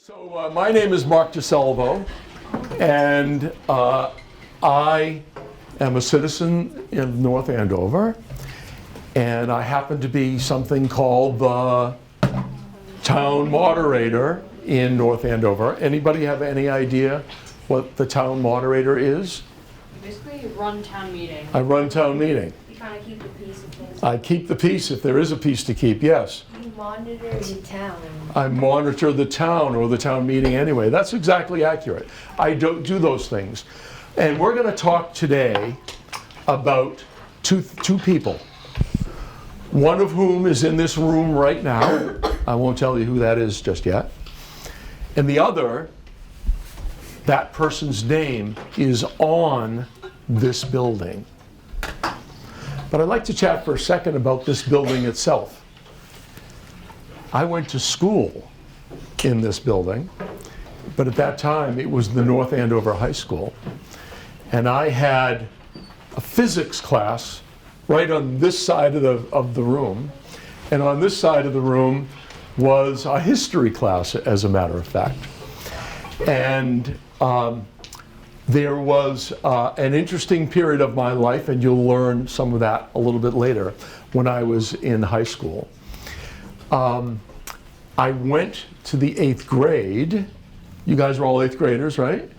So my name is Mark DiSalvo, and I am a citizen in North Andover, and I happen to be something called the town moderator in North Andover. Anybody have any idea what the town moderator is? Basically, you run town meeting. I run town meeting. You kind of keep the peace if there's... I keep the peace if there is a peace to keep, yes. You monitor the town. I monitor the town, or the town meeting anyway. That's exactly accurate. I don't do those things. And we're going to talk today about two people. One of whom is in this room right now. I won't tell you who that is just yet. And the other, that person's name is on this building. But I'd like to chat for a second about this building itself. I went to school in this building, but at that time it was the North Andover High School. And I had a physics class right on this side of the room. And on this side of the room was a history class, as a matter of fact. And there was an interesting period of my life, and you'll learn some of that a little bit later, when I was in high school. I went to the 8th grade. You guys were all 8th graders, right?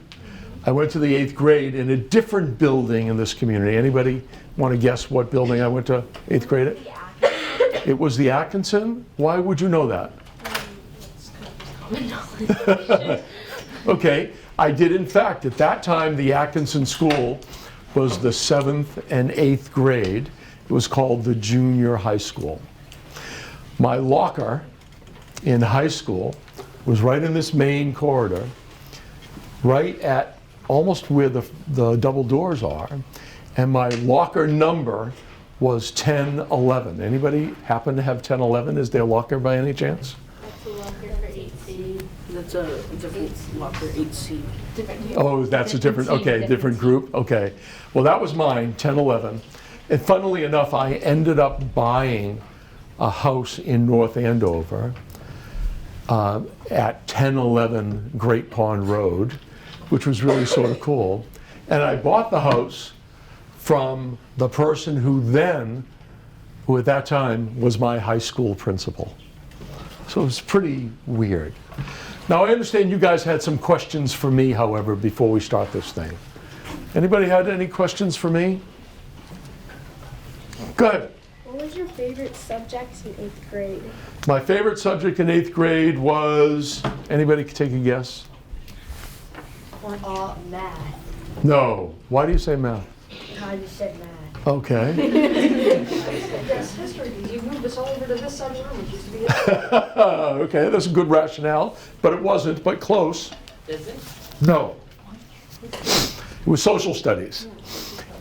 I went to the 8th grade in a different building in this community. Anybody want to guess what building I went to 8th grade at? It was the Atkinson? Why would you know that? It's common knowledge. Okay, I did in fact, at that time, the Atkinson School was the 7th and 8th grade. It was called the junior high school. My locker in high school was right in this main corridor, right at almost where the double doors are, and my locker number was 1011. Anybody happen to have 1011 as their locker by any chance? That's a locker for 8C. That's a different locker, 8C. Different. Oh, that's a different, okay, different group, okay. Well, that was mine, 1011. And funnily enough, I ended up buying a house in North Andover at 1011 Great Pond Road, which was really sort of cool. And I bought the house from the person who at that time was my high school principal. So it was pretty weird. Now I understand you guys had some questions for me, however, before we start this thing. Anybody had any questions for me? Go ahead. What was your favorite subject in 8th grade? My favorite subject in 8th grade was, anybody can take a guess? Math. No. Why do you say math? I just said math. Okay. Yes, history. You moved us all over to this side of the room, which used to be it. Okay, that's a good rationale, but it wasn't, but close. Is it? No. It was social studies.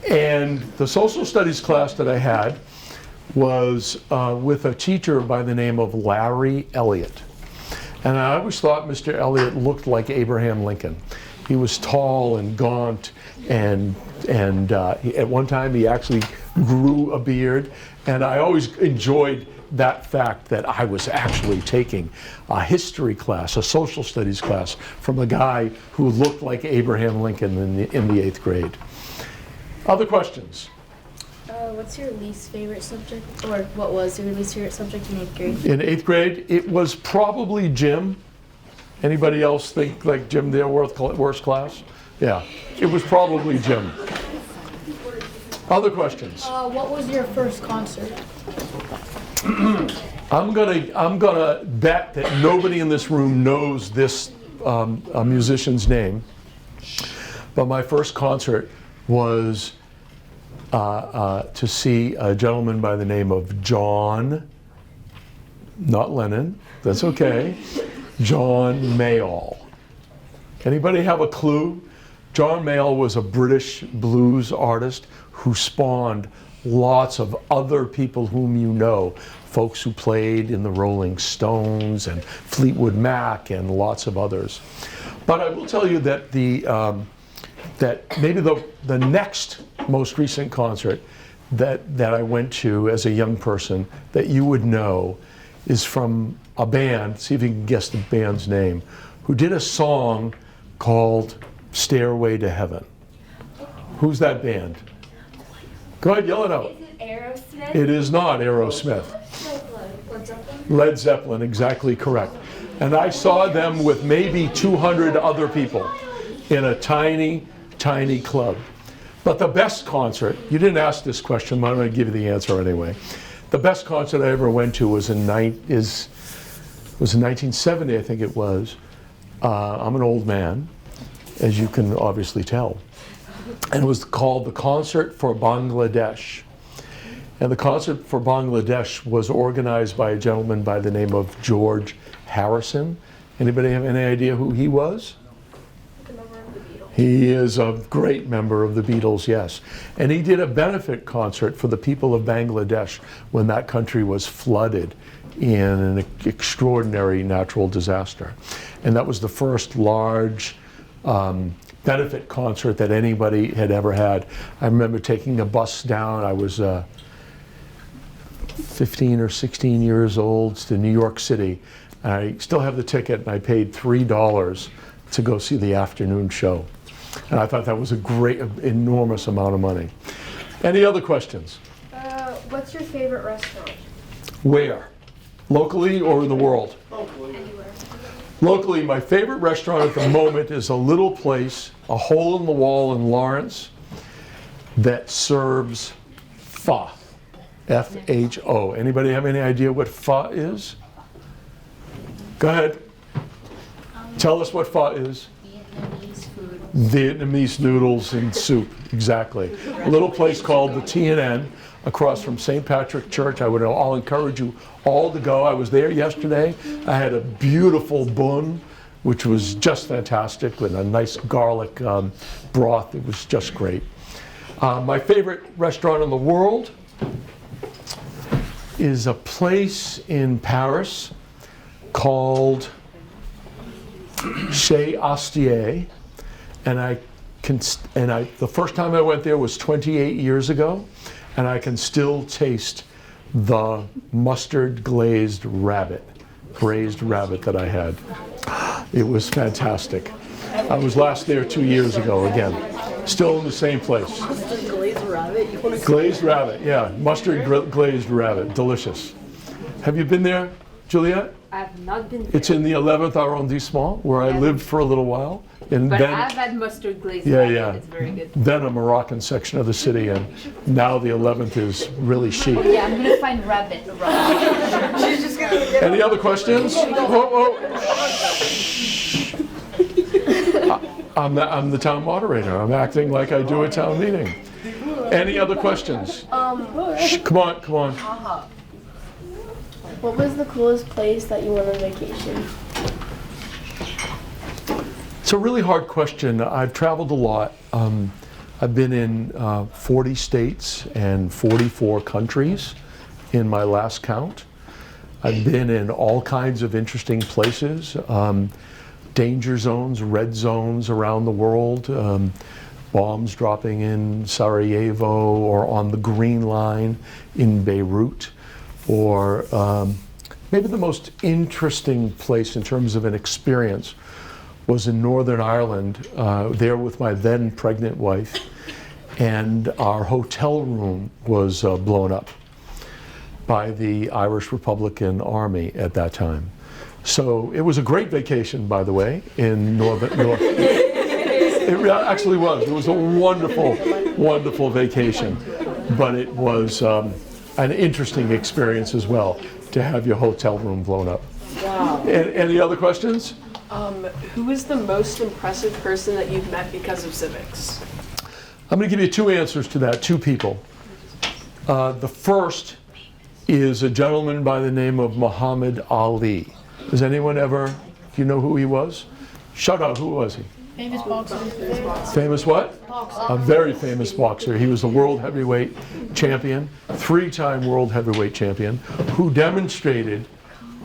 And the social studies class that I had was with a teacher by the name of Larry Elliott. And I always thought Mr. Elliott looked like Abraham Lincoln. He was tall and gaunt, and at one time he actually grew a beard. And I always enjoyed that fact that I was actually taking a history class, a social studies class, from a guy who looked like Abraham Lincoln in the 8th grade. Other questions? What's your least favorite subject? Or what was your least favorite subject in 8th grade? In 8th grade, it was probably gym. Anybody else think like gym their worst class? Yeah, it was probably gym. Other questions? What was your first concert? I'm gonna bet that nobody in this room knows this a musician's name, but my first concert was to see a gentleman by the name of John, not Lennon, that's okay, John Mayall. Anybody have a clue? John Mayall was a British blues artist who spawned lots of other people whom you know, folks who played in the Rolling Stones and Fleetwood Mac and lots of others. But I will tell you that that maybe the next most recent concert that I went to as a young person that you would know is from a band, see if you can guess the band's name, who did a song called Stairway to Heaven. Who's that band? Go ahead, yell it out. Is it Aerosmith? It is not Aerosmith. Led Zeppelin? Led Zeppelin, exactly correct. And I saw them with maybe 200 other people in a tiny, tiny club. But the best concert, you didn't ask this question, but I'm going to give you the answer anyway. The best concert I ever went to was in 1970, I think it was. I'm an old man, as you can obviously tell. And it was called the Concert for Bangladesh. And the Concert for Bangladesh was organized by a gentleman by the name of George Harrison. Anybody have any idea who he was? The member of the Beatles. He is a great member of the Beatles, yes. And he did a benefit concert for the people of Bangladesh when that country was flooded in an extraordinary natural disaster. And that was the first large benefit concert that anybody had ever had. I remember taking a bus down. I was 15 or 16 years old to New York City. I still have the ticket, and I paid $3 to go see the afternoon show. And I thought that was a great, enormous amount of money. Any other questions? What's your favorite restaurant? Where? Locally or in the world? Anywhere. Locally, my favorite restaurant at the moment is a little place, a hole in the wall in Lawrence, that serves pho. F-H-O. Anybody have any idea what pho is? Go ahead. Tell us what pho is. Vietnamese food. Vietnamese noodles and soup, exactly. A little place called the T&N across from St. Patrick Church. I'll encourage you all to go. I was there yesterday. I had a beautiful bun, which was just fantastic, with a nice garlic broth. It was just great. My favorite restaurant in the world is a place in Paris called Chez Astier, and the first time I went there was 28 years ago, and I can still taste the mustard glazed rabbit, braised rabbit that I had. It was fantastic. I was last there 2 years ago again, still in the same place. Glazed rabbit? Glazed rabbit, yeah, mustard glazed rabbit, delicious. Have you been there, Juliet? I have not been there. It's in the 11th arrondissement, where I lived for a little while. And But then, I've had mustard glazed yeah, rabbit. yeah. It's very good. Then a Moroccan section of the city, and now the 11th is really chic. Yeah, I'm gonna find rabbit. Any other questions? I'm the town moderator. I'm acting like I do a town meeting. Any other questions? Shh, come on. What was the coolest place that you went on vacation? It's a really hard question. I've traveled a lot. I've been in 40 states and 44 countries in my last count. I've been in all kinds of interesting places, danger zones, red zones around the world, bombs dropping in Sarajevo or on the Green Line in Beirut, or maybe the most interesting place in terms of an experience was in Northern Ireland, there with my then pregnant wife, and our hotel room was blown up by the Irish Republican Army at that time. So it was a great vacation, by the way, in North. It actually was. It was a wonderful, wonderful vacation, but it was an interesting experience as well to have your hotel room blown up. Wow. Any other questions? Who is the most impressive person that you've met because of Civics? I'm going to give you two answers to that, two people. The first is a gentleman by the name of Muhammad Ali. Does anyone ever, do you know who he was? Shout out, who was he? Famous boxer. Famous what? A very famous boxer. He was a world heavyweight champion, three-time world heavyweight champion, who demonstrated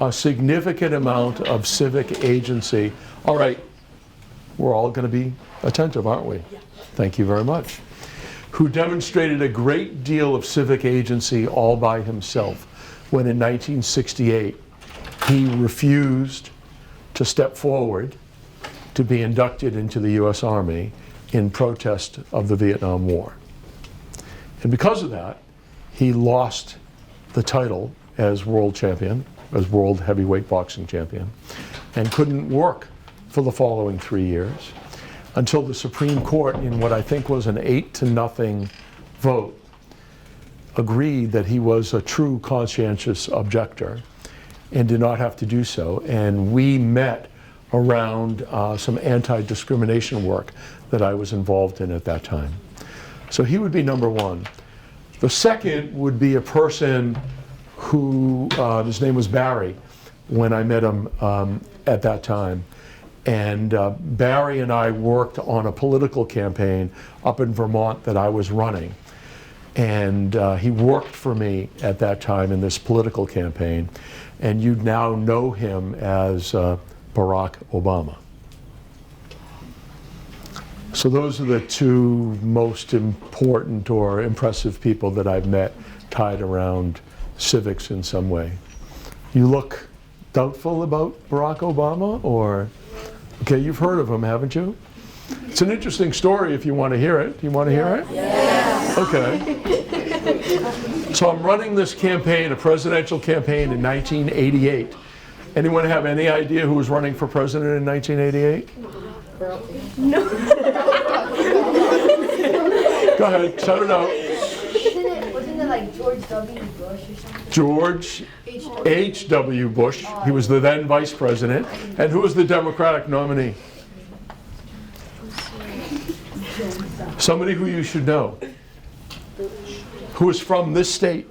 a significant amount of civic agency. All right, we're all going to be attentive, aren't we? Thank you very much. Who demonstrated a great deal of civic agency all by himself when in 1968 he refused to step forward to be inducted into the US Army in protest of the Vietnam War. And because of that, he lost the title as world champion, as world heavyweight boxing champion, and couldn't work for the following 3 years until the Supreme Court, in what I think was an 8-0 vote, agreed that he was a true conscientious objector and did not have to do so. And we met around some anti-discrimination work that I was involved in at that time. So he would be number one. The second would be a person who, his name was Barry, when I met him at that time. And Barry and I worked on a political campaign up in Vermont that I was running. And he worked for me at that time in this political campaign. And you now know him as Barack Obama. So those are the two most important or impressive people that I've met tied around civics in some way. You look doubtful about Barack Obama, or? Okay, you've heard of him, haven't you? It's an interesting story if you want to hear it. Do you want to hear it? Yeah. Okay. So I'm running this campaign, a presidential campaign in 1988. Anyone have any idea who was running for president in 1988? No. Go ahead, shout it out. Wasn't it like George W. Bush or something? George H.W. Bush. He was the then vice president. And who was the Democratic nominee? Somebody who you should know. Who is from this state?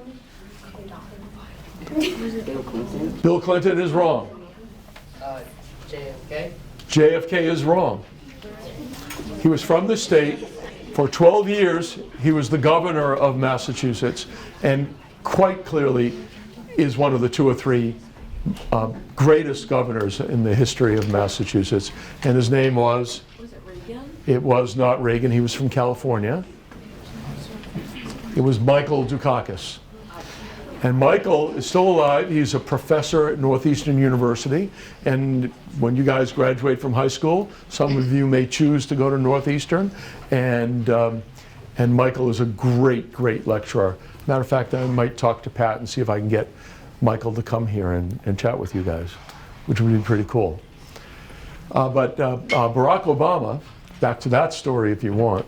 Bill Clinton is wrong. JFK? JFK is wrong. He was from the state. For 12 years, he was the governor of Massachusetts, and quite clearly is one of the 2 or 3 greatest governors in the history of Massachusetts. And his name was? Was it Reagan? It was not Reagan. He was from California. It was Michael Dukakis. And Michael is still alive. He's a professor at Northeastern University. And when you guys graduate from high school, some of you may choose to go to Northeastern. And Michael is a great, great lecturer. Matter of fact, I might talk to Pat and see if I can get Michael to come here and chat with you guys, which would be pretty cool. But Barack Obama, back to that story if you want.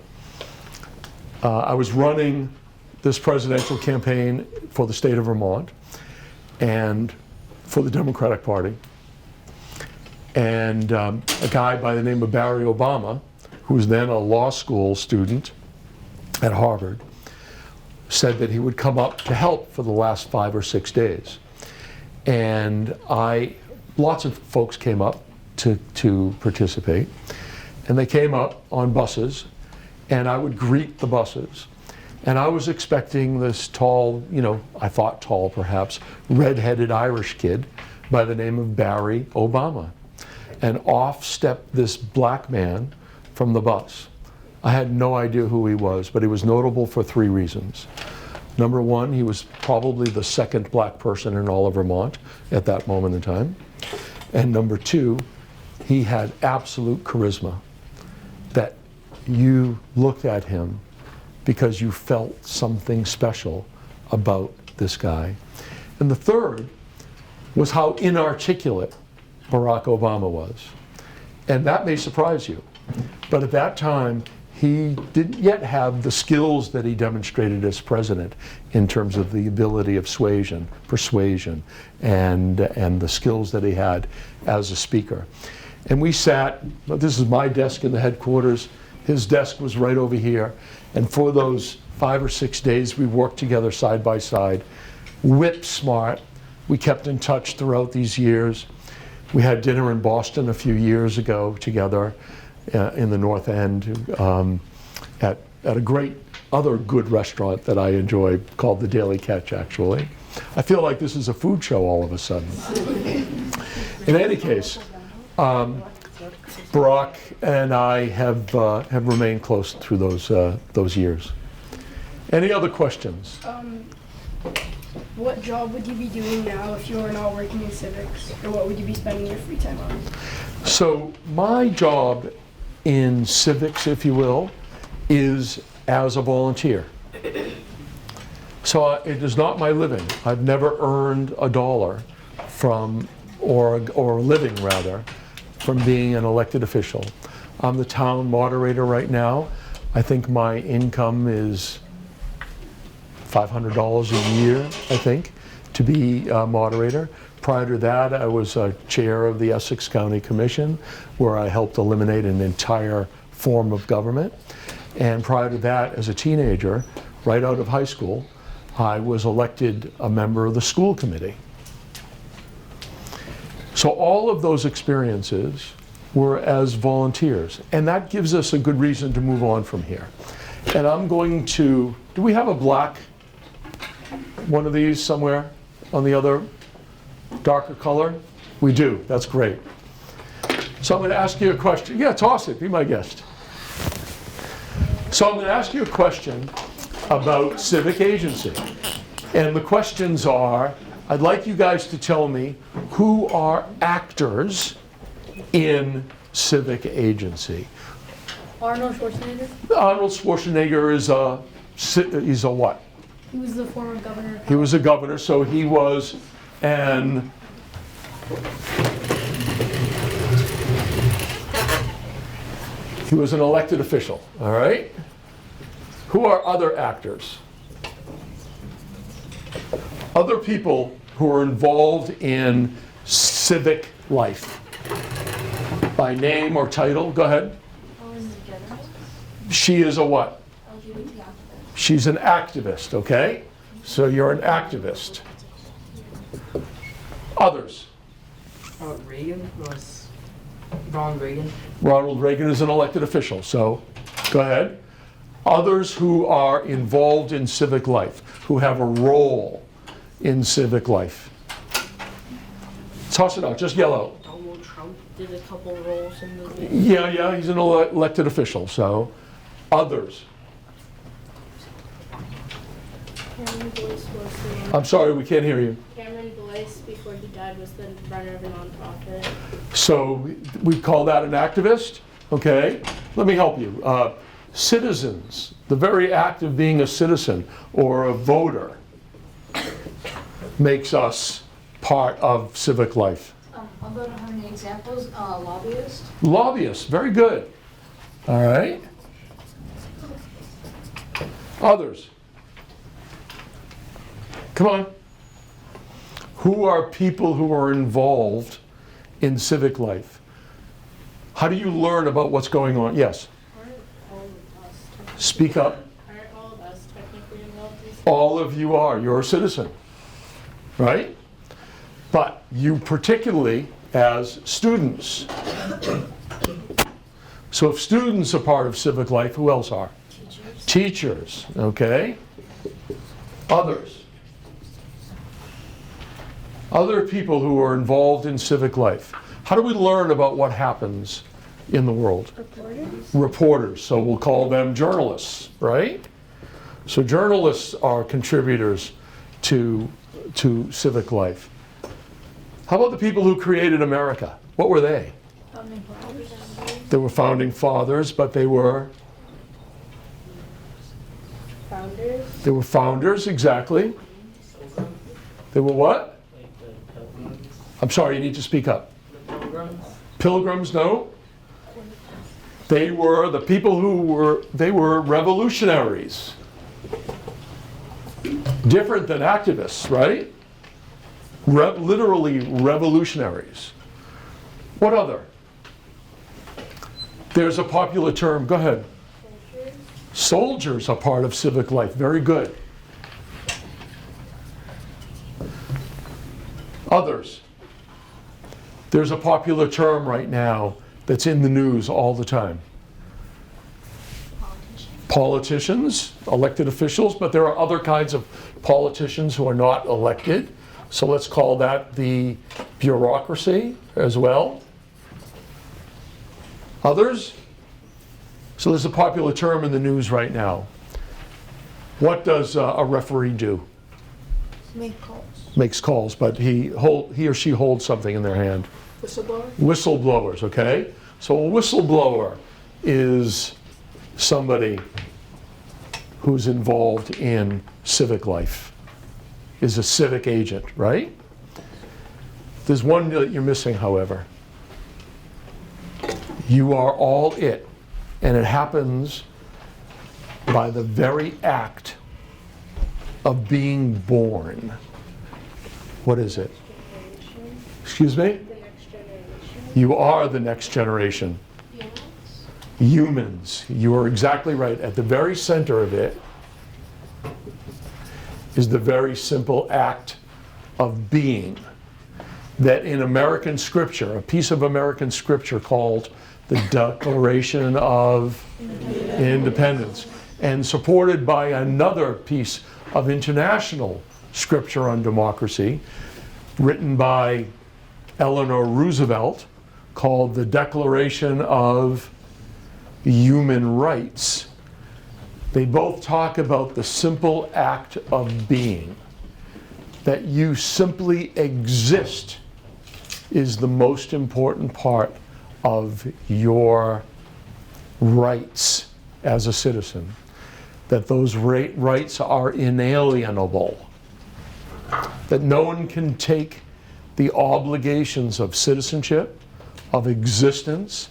I was running this presidential campaign for the state of Vermont and for the Democratic Party. And a guy by the name of Barry Obama, who was then a law school student at Harvard, said that he would come up to help for the last 5 or 6 days. And lots of folks came up to participate. And they came up on buses, and I would greet the buses. And I was expecting this tall, I thought tall perhaps, red-headed Irish kid by the name of Barry Obama. And off stepped this black man from the bus. I had no idea who he was, but he was notable for 3 reasons. Number one, he was probably the second black person in all of Vermont at that moment in time. And number 2, he had absolute charisma, that you looked at him because you felt something special about this guy. And the third was how inarticulate Barack Obama was. And that may surprise you. But at that time, he didn't yet have the skills that he demonstrated as president in terms of the ability of persuasion, and the skills that he had as a speaker. And we sat, this is my desk in the headquarters, his desk was right over here, and for those 5 or 6 days we worked together side by side, whip smart. We kept in touch throughout these years. We had dinner in Boston a few years ago together in the North End at a great other good restaurant that I enjoy called the Daily Catch, actually. I feel like this is a food show all of a sudden. In any case, Barack and I have remained close through those years. Any other questions? What job would you be doing now if you were not working in civics? Or what would you be spending your free time on? So my job in civics, if you will, is as a volunteer. So it is not my living. I've never earned a dollar from, or a living rather, from being an elected official. I'm the town moderator right now. I think my income is $500 a year, I think, to be moderator. Prior to that, I was chair of the Essex County Commission, where I helped eliminate an entire form of government. And prior to that, as a teenager, right out of high school, I was elected a member of the school committee. So all of those experiences were as volunteers, and that gives us a good reason to move on from here. And I'm going to, do we have a black one of these somewhere on the other darker color? We do, that's great. So I'm going to ask you a question. Yeah, toss it, be my guest. So I'm going to ask you a question about civic agency. And the questions are, I'd like you guys to tell me who are actors in civic agency. Arnold Schwarzenegger. Arnold Schwarzenegger is a what? He was the former governor. He was a governor, so he was he was an elected official, all right? Who are other actors? Other people who are involved in civic life. By name or title, go ahead. She is a what? She's an activist, okay? So you're an activist. Others? Reagan was Ronald Reagan. Ronald Reagan is an elected official, so go ahead. Others who are involved in civic life, who have a role in civic life. Toss it out, just yell out. Donald Trump did a couple roles in the Yeah, he's an elected official, so others. Cameron Boyce was the I'm sorry, we can't hear you. Cameron Boyce, before he died, was the runner of a nonprofit. So we call that an activist, okay? Let me help you. Citizens, the very act of being a citizen or a voter makes us part of civic life. How about how many examples? Lobbyist? Lobbyists, very good. All right. Others. Come on. Who are people who are involved in civic life? How do you learn about what's going on? Yes. Aren't all of us Speak up. Aren't all of us technically involved in civic? All of you are. You're a citizen, right? But you particularly as students. So if students are part of civic life, who else are? Teachers. Teachers, okay? Others. Other people who are involved in civic life. How do we learn about what happens in the world? Reporters. Reporters, so we'll call them journalists, right? So journalists are contributors to civic life. How about the people who created America? What were they? Founding fathers? They were founding fathers, but they were Founders. They were founders, exactly. They were what? I'm sorry, you need to speak up. Pilgrims, no. They were the people who were revolutionaries. Different than activists, right? Literally revolutionaries. What other? There's a popular term, go ahead. Soldiers are part of civic life, very good. Others. There's a popular term right now that's in the news all the time. Politicians, elected officials, but there are other kinds of politicians who are not elected. So let's call that the bureaucracy as well. Others? So there's a popular term in the news right now. What does a referee do? Make calls. makes calls, but he or she holds something in their hand. Whistleblower? Whistleblowers, okay? So a whistleblower is somebody who's involved in civic life, is a civic agent, right? There's one that you're missing, however. You are all it, and it happens by the very act of being born. What is it? Excuse me? You are the next generation. Humans. You are exactly right. At the very center of it is the very simple act of being that in American scripture, a piece of American scripture called the Declaration of Independence, and supported by another piece of international scripture on democracy written by Eleanor Roosevelt called the Declaration of Human Rights. They both talk about the simple act of being. That you simply exist is the most important part of your rights as a citizen. That those rights are inalienable. That no one can take the obligations of citizenship, of existence,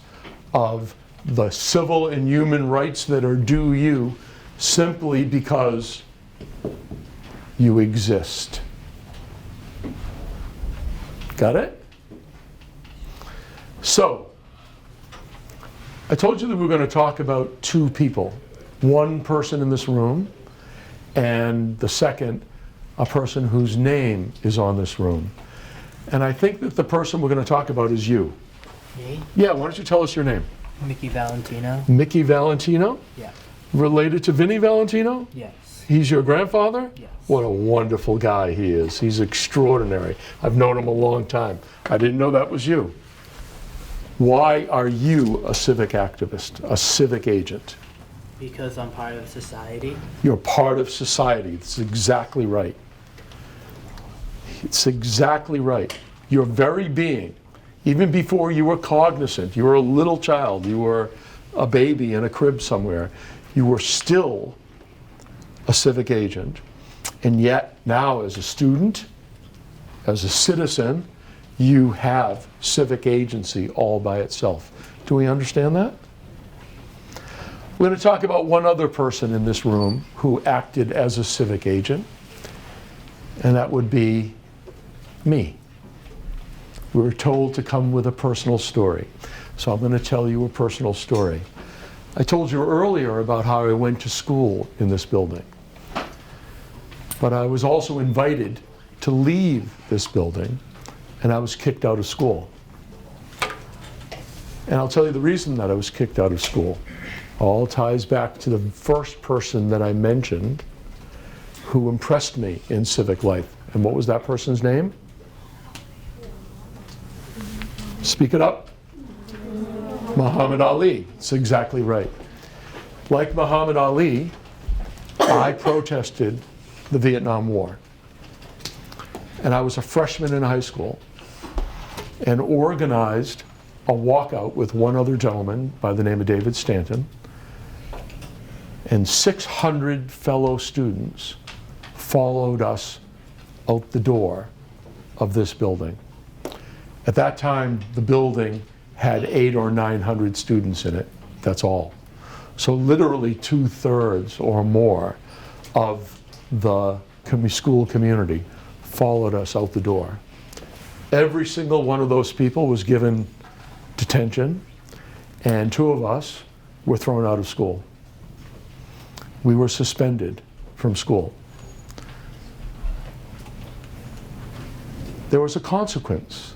of the civil and human rights that are due you simply because you exist. Got it? So, I told you that we were going to talk about two people. One person in this room, and the second, a person whose name is on this room. And I think that the person we're going to talk about is you. Me? Yeah, why don't you tell us your name? Mickey Valentino? Mickey Valentino? Yeah. Related to Vinnie Valentino? Yes. He's your grandfather? Yes. What a wonderful guy he is. He's extraordinary. I've known him a long time. I didn't know that was you. Why are you a civic activist, a civic agent? Because I'm part of society. You're part of society. That's exactly right. It's exactly right. Your very being, even before you were cognizant, you were a little child, you were a baby in a crib somewhere, you were still a civic agent. And yet now as a student, as a citizen, you have civic agency all by itself. Do we understand that? We're going to talk about one other person in this room who acted as a civic agent, and that would be me. We were told to come with a personal story. So I'm going to tell you a personal story. I told you earlier about how I went to school in this building. But I was also invited to leave this building, and I was kicked out of school. And I'll tell you the reason that I was kicked out of school. All ties back to the first person that I mentioned who impressed me in civic life. And what was that person's name? Speak it up. Muhammad Ali. That's exactly right. Like Muhammad Ali, I protested the Vietnam War. And I was a freshman in high school and organized a walkout with one other gentleman by the name of David Stanton. And 600 fellow students followed us out the door of this building. At that time, the building had 800 or 900 students in it. That's all. So literally 2/3 or more of the school community followed us out the door. Every single one of those people was given detention, and 2 of us were thrown out of school. We were suspended from school. There was a consequence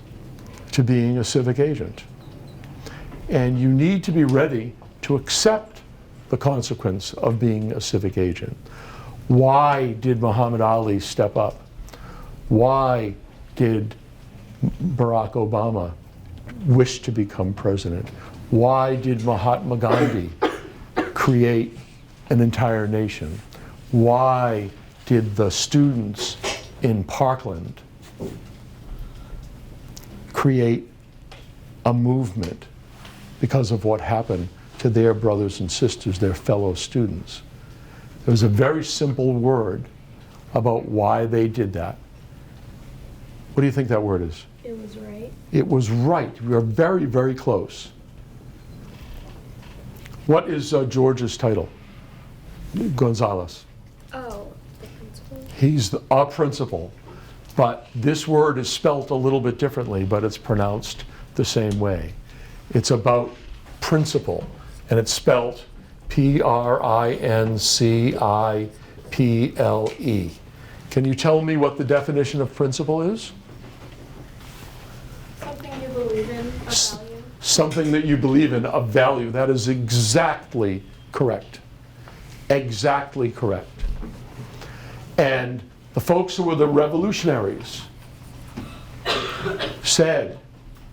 to being a civic agent. And you need to be ready to accept the consequence of being a civic agent. Why did Muhammad Ali step up? Why did Barack Obama wish to become president? Why did Mahatma Gandhi create an entire nation? Why did the students in Parkland create a movement because of what happened to their brothers and sisters, their fellow students. There was a very simple word about why they did that. What do you think that word is? It was right. It was right. We are very, very close. What is George's title? Gonzalez. Oh, the principal. He's a principal. But this word is spelt a little bit differently, but it's pronounced the same way. It's about principle, and it's spelt Principle. Can you tell me what the definition of principle is? Something you believe in, a value. Something that you believe in, a value. That is exactly correct. Exactly correct. And the folks who were the revolutionaries said,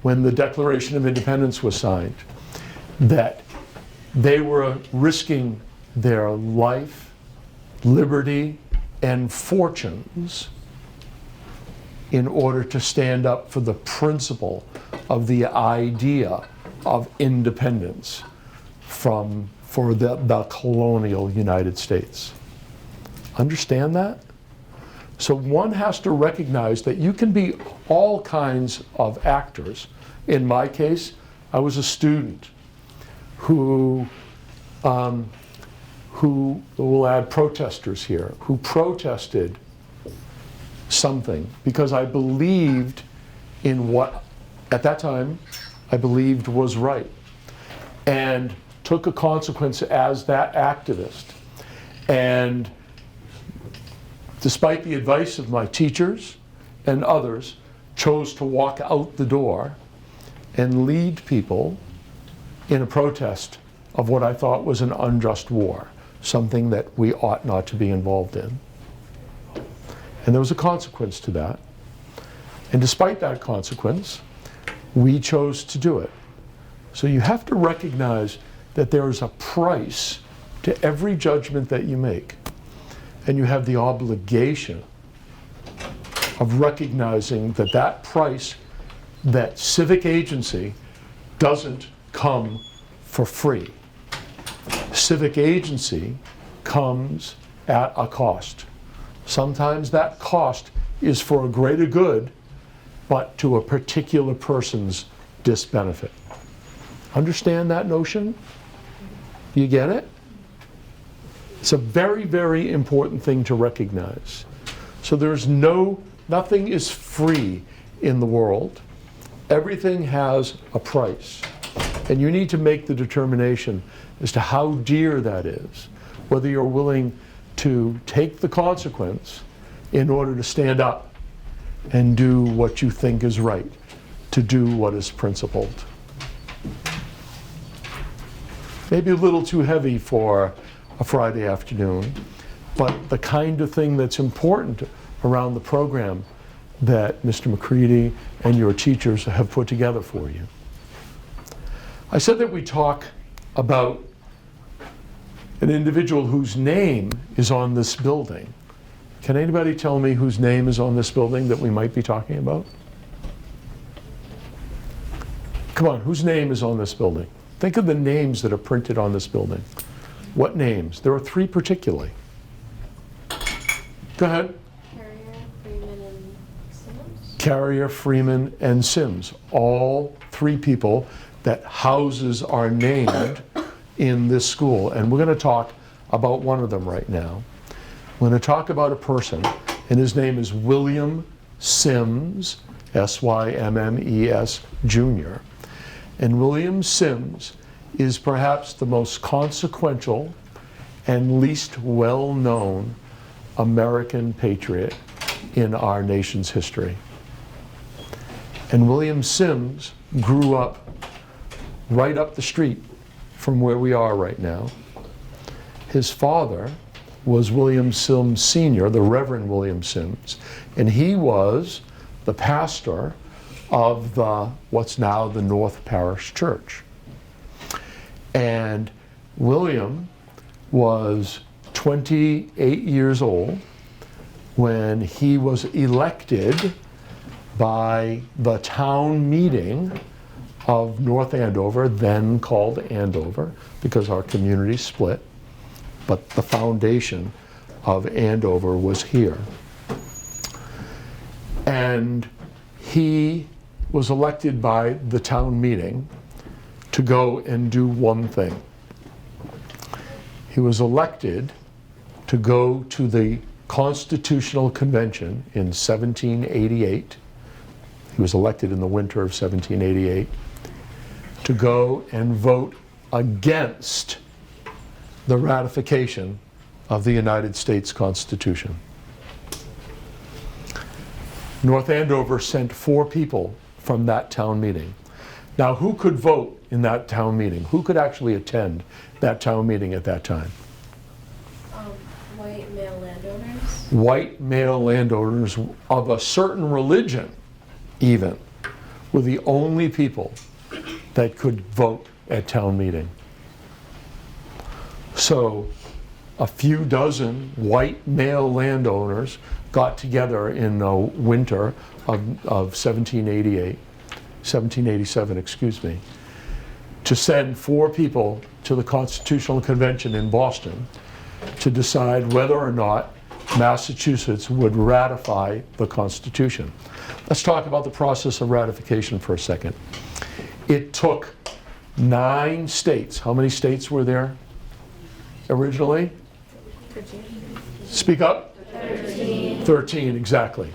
when the Declaration of Independence was signed, that they were risking their life, liberty, and fortunes in order to stand up for the principle of the idea of independence for the colonial United States. Understand that? So one has to recognize that you can be all kinds of actors. In my case, I was a student who we'll add protesters here, who protested something because I believed in what, at that time, I believed was right, and took a consequence as that activist. And despite the advice of my teachers and others, chose to walk out the door and lead people in a protest of what I thought was an unjust war, something that we ought not to be involved in. And there was a consequence to that. And despite that consequence, we chose to do it. So you have to recognize that there is a price to every judgment that you make. And you have the obligation of recognizing that that price, that civic agency, doesn't come for free. Civic agency comes at a cost. Sometimes that cost is for a greater good, but to a particular person's disbenefit. Understand that notion? You get it? It's a very, very important thing to recognize. So there's nothing is free in the world. Everything has a price. And you need to make the determination as to how dear that is, whether you're willing to take the consequence in order to stand up and do what you think is right, to do what is principled. Maybe a little too heavy for a Friday afternoon, but the kind of thing that's important around the program that Mr. McCready and your teachers have put together for you. I said that we talk about an individual whose name is on this building. Can anybody tell me whose name is on this building that we might be talking about? Come on, whose name is on this building? Think of the names that are printed on this building. What names? There are three particularly. Go ahead. Carrier, Freeman, and Simmons. Carrier, Freeman, and Sims. All three people that houses are named in this school. And we're going to talk about one of them right now. We're going to talk about a person, and his name is William Sims, S-Y-M-M-E-S, Jr. And William Sims is perhaps the most consequential and least well-known American patriot in our nation's history. And William Sims grew up right up the street from where we are right now. His father was William Sims Sr., the Reverend William Sims, and he was the pastor of what's now the North Parish Church. And William was 28 years old when he was elected by the town meeting of North Andover, then called Andover, because our community split, but the foundation of Andover was here. And he was elected by the town meeting to go and do one thing. He was elected to go to the Constitutional Convention in 1788. He was elected in the winter of 1788 to go and vote against the ratification of the United States Constitution. North Andover sent 4 people from that town meeting. Now, who could vote in that town meeting? Who could actually attend that town meeting at that time? White male landowners. White male landowners of a certain religion, even, were the only people that could vote at town meeting. So a few dozen white male landowners got together in the winter of 1787, excuse me, to send 4 people to the Constitutional Convention in Boston to decide whether or not Massachusetts would ratify the Constitution. Let's talk about the process of ratification for a second. It took 9 states. How many states were there originally? Speak up. 13. 13, exactly.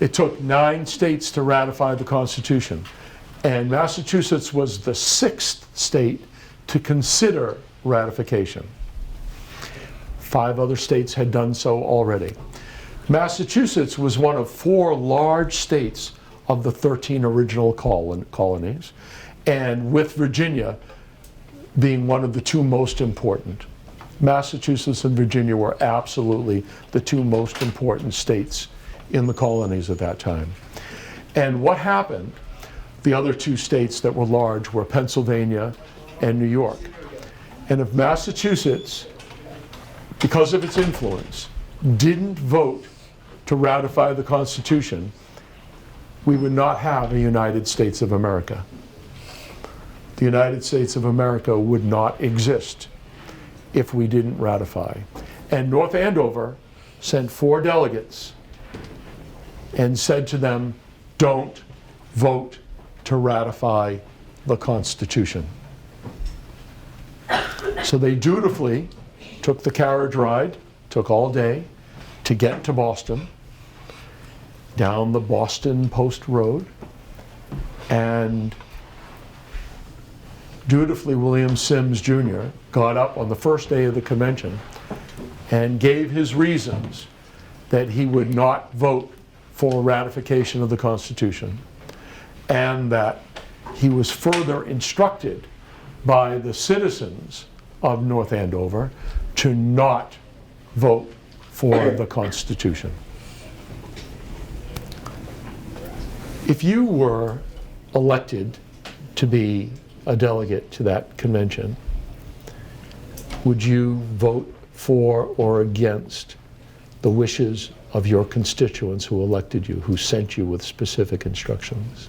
It took 9 states to ratify the Constitution. And Massachusetts was the 6th state to consider ratification. 5 other states had done so already. Massachusetts was one of 4 large states of the 13 original colonies, and with Virginia being one of the 2 most important. Massachusetts and Virginia were absolutely the 2 most important states in the colonies at that time. And what happened, the other 2 states that were large were Pennsylvania and New York. And if Massachusetts, because of its influence, didn't vote to ratify the Constitution, we would not have a United States of America. The United States of America would not exist if we didn't ratify. And North Andover sent 4 delegates and said to them, don't vote to ratify the Constitution. So they dutifully took the carriage ride, took all day, to get to Boston, down the Boston Post Road, and dutifully William Sims Jr. got up on the first day of the convention and gave his reasons that he would not vote for ratification of the Constitution, and that he was further instructed by the citizens of North Andover to not vote for the Constitution. If you were elected to be a delegate to that convention, would you vote for or against the wishes of your constituents who elected you, who sent you with specific instructions?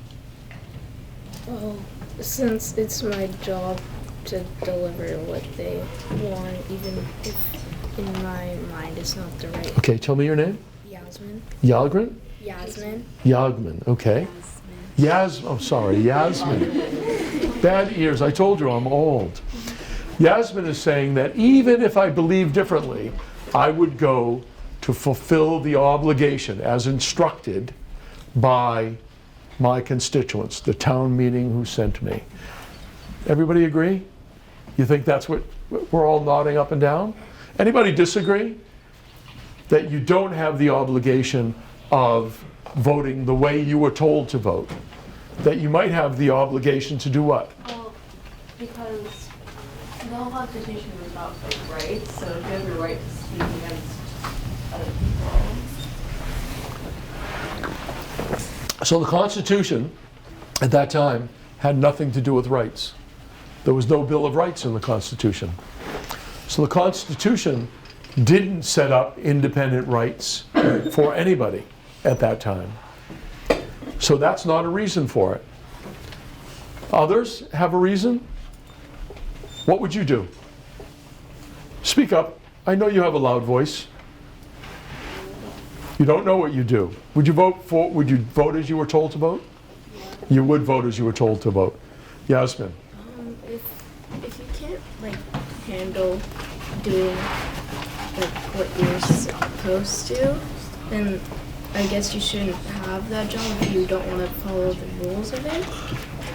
Well, since it's my job to deliver what they want, even if in my mind it's not the right. Okay, tell me your name. Yasmin. Yalgren? Yasmin. Yagman, okay. I'm sorry, Yasmin. Bad ears, I told you I'm old. Yasmin is saying that even if I believe differently, I would go to fulfill the obligation as instructed by my constituents, the town meeting who sent me. Everybody agree? You think that's what we're all nodding up and down? Anybody disagree? That you don't have the obligation of voting the way you were told to vote? That you might have the obligation to do what? Well, because the whole Constitution was about like rights, so if you have your right to speak against other people. So the Constitution at that time had nothing to do with rights. There was no Bill of Rights in the Constitution. So the Constitution didn't set up independent rights for anybody at that time. So that's not a reason for it. Others have a reason? What would you do? Speak up. I know you have a loud voice. You don't know what you do. Would you vote as you were told to vote? You would vote as you were told to vote. Yasmin. If you can't like handle doing like what you're supposed to, then I guess you shouldn't have that job if you don't want to follow the rules of it.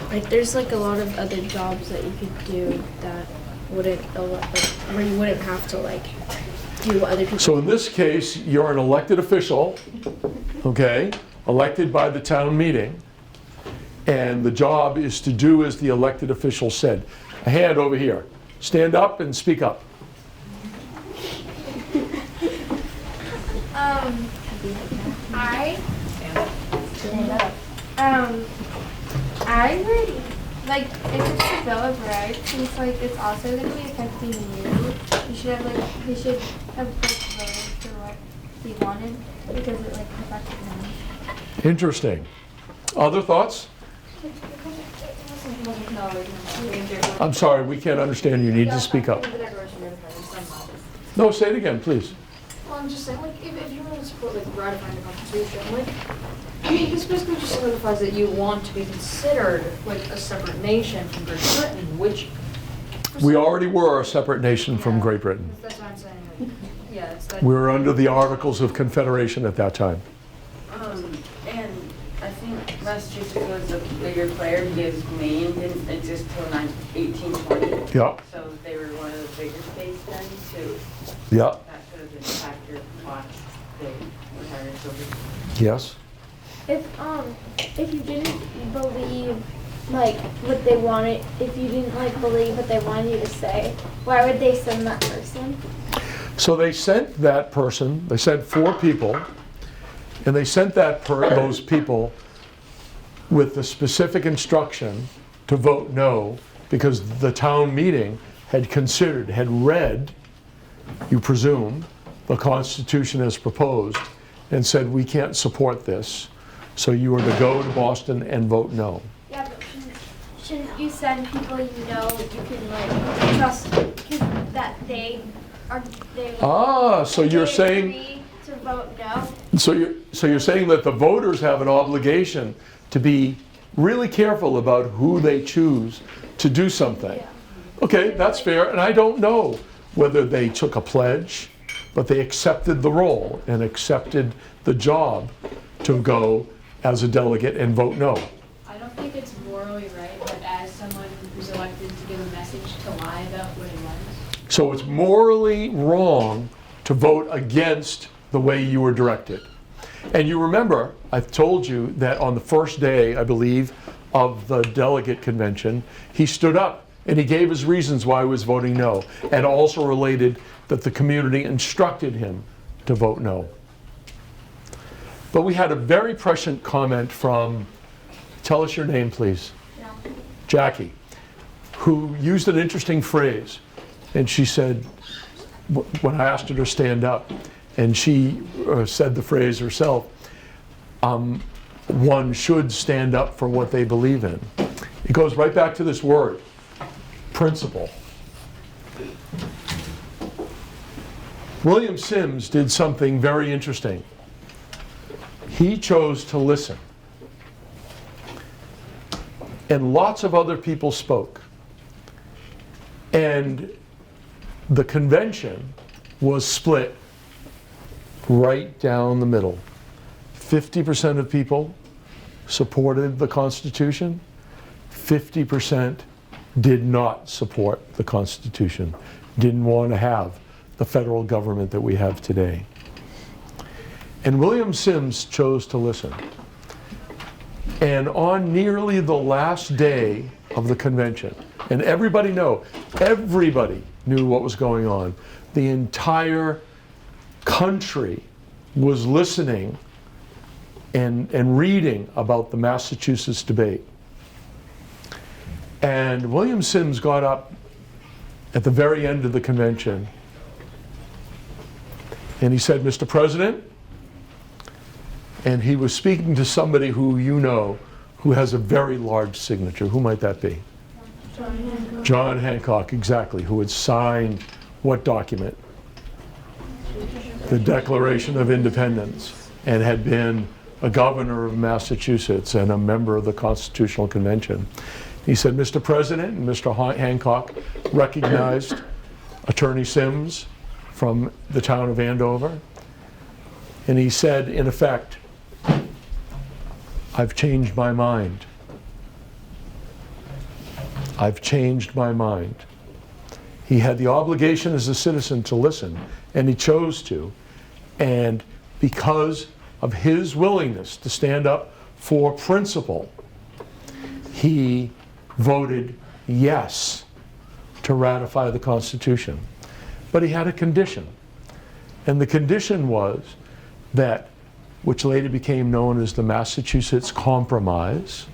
Like there's like a lot of other jobs that you could do that wouldn't where you wouldn't have to like do what other people. So in this case, you're an elected official, okay, elected by the town meeting, and the job is to do as the elected official said. A hand over here. Stand up and speak up. I would, like, if it's the Bill of Rights, since, like, it's also going to be affecting you, you should have, like, they should have, like, voted for what they wanted, because it, like, affected them. Interesting. Other thoughts? I'm sorry, we can't understand. You need to speak up. No, say it again, please. Well, I'm just saying, like, if you want to support, like, ratifying the Constitution, like, I mean, this basically just solidifies that you want to be considered, like, a separate nation from Great Britain, which... We already were a separate nation from Great Britain. That's what I'm saying. Like, yeah, it's that... We were under the Articles of Confederation at that time. And I think Massachusetts was a bigger player because Maine didn't exist till 1820. Yeah. So they were one of the bigger states then, too. Yeah. That could have been a factor why they retired so big. Yes. If you didn't believe, like, what they wanted, if you didn't, like, believe what they wanted you to say, why would they send that person? So they sent that person, they sent 4 people, and they sent those people with the specific instruction to vote no, because the town meeting had read, you presume, the Constitution as proposed, and said, we can't support this. So you were to go to Boston and vote no. Yeah, but shouldn't you send people you know you can, like, trust, that they So you're saying... agree to vote no? So you're saying that the voters have an obligation to be really careful about who they choose to do something. Yeah. Okay, that's fair, and I don't know whether they took a pledge, but they accepted the role and accepted the job to go as a delegate and vote no. I don't think it's morally right, but as someone who's elected to give a message to lie about what it was. So it's morally wrong to vote against the way you were directed. And you remember, I've told you that on the first day, I believe, of the delegate convention, he stood up and he gave his reasons why he was voting no, and also related that the community instructed him to vote no. But we had a very prescient comment from, tell us your name, please. Jackie, who used an interesting phrase. And she said, when I asked her to stand up, and she said the phrase herself, one should stand up for what they believe in. It goes right back to this word, principle. William Sims did something very interesting. He chose to listen. And lots of other people spoke. And the convention was split right down the middle. 50% of people supported the Constitution. 50% did not support the Constitution, didn't want to have the federal government that we have today. And William Sims chose to listen. And on nearly the last day of the convention, and everybody knew what was going on. The entire country was listening and reading about the Massachusetts debate. And William Sims got up at the very end of the convention and he said, Mr. President, And he was speaking to somebody who you know, who has a very large signature. Who might that be? John Hancock. John Hancock, exactly, who had signed what document? The Declaration of Independence, and had been a governor of Massachusetts and a member of the Constitutional Convention. He said, Mr. President, and Mr. Hancock recognized Attorney Sims from the town of Andover. And he said, in effect, I've changed my mind. I've changed my mind. He had the obligation as a citizen to listen, and he chose to. And because of his willingness to stand up for principle, he voted yes to ratify the Constitution. But he had a condition. And the condition was that, which later became known as the Massachusetts Compromise,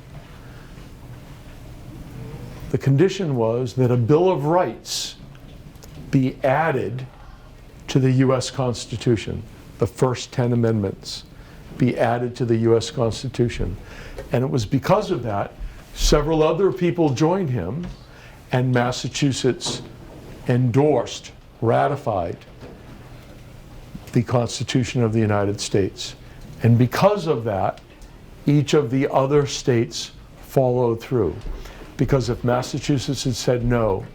the condition was that a Bill of Rights be added to the U.S. Constitution. The first 10 amendments be added to the U.S. Constitution. And it was because of that, several other people joined him, and Massachusetts endorsed, ratified the Constitution of the United States. And because of that, each of the other states followed through. Because if Massachusetts had said no,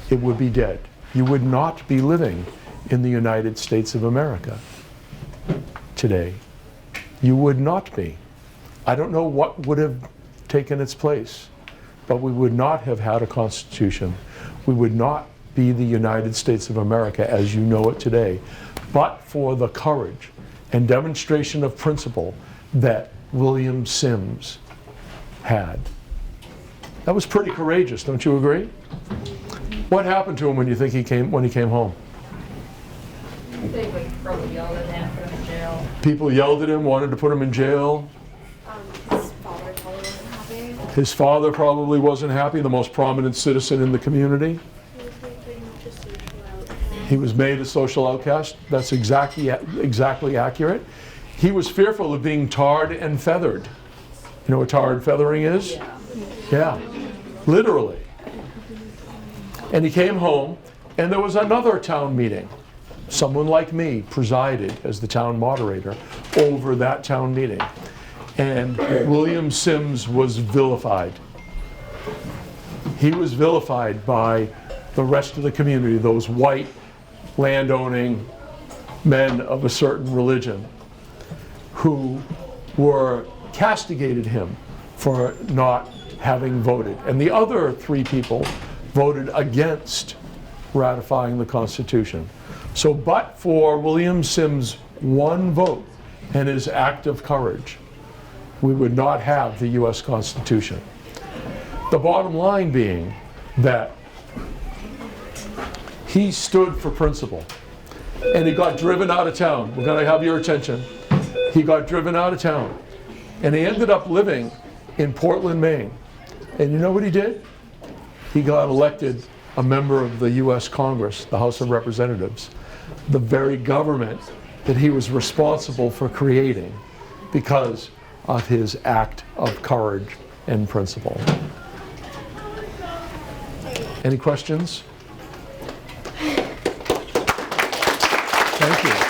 it would be dead. You would not be living in the United States of America today. You would not be. I don't know what would have taken its place, but we would not have had a constitution. We would not be the United States of America as you know it today, but for the courage and demonstration of principle that William Sims had. That was pretty courageous, don't you agree? What happened to him when you think he came home? They like probably yelled at him, put him in jail. People yelled at him, wanted to put him in jail. His father probably wasn't happy. His father probably wasn't happy, the most prominent citizen in the community. He was made a social outcast. That's exactly accurate. He was fearful of being tarred and feathered. You know what tarred and feathering is? Yeah, literally. And he came home, and there was another town meeting. Someone like me presided as the town moderator over that town meeting. And William Sims was vilified. He was vilified by the rest of the community, those white landowning men of a certain religion who were castigated him for not having voted. And the other 3 people voted against ratifying the Constitution. So, but for William Sims' one vote and his act of courage, we would not have the U.S. Constitution. The bottom line being that he stood for principle, and he got driven out of town. We're going to have your attention. He got driven out of town, and he ended up living in Portland, Maine. And you know what he did? He got elected a member of the U.S. Congress, the House of Representatives, the very government that he was responsible for creating because of his act of courage and principle. Any questions? Thank you.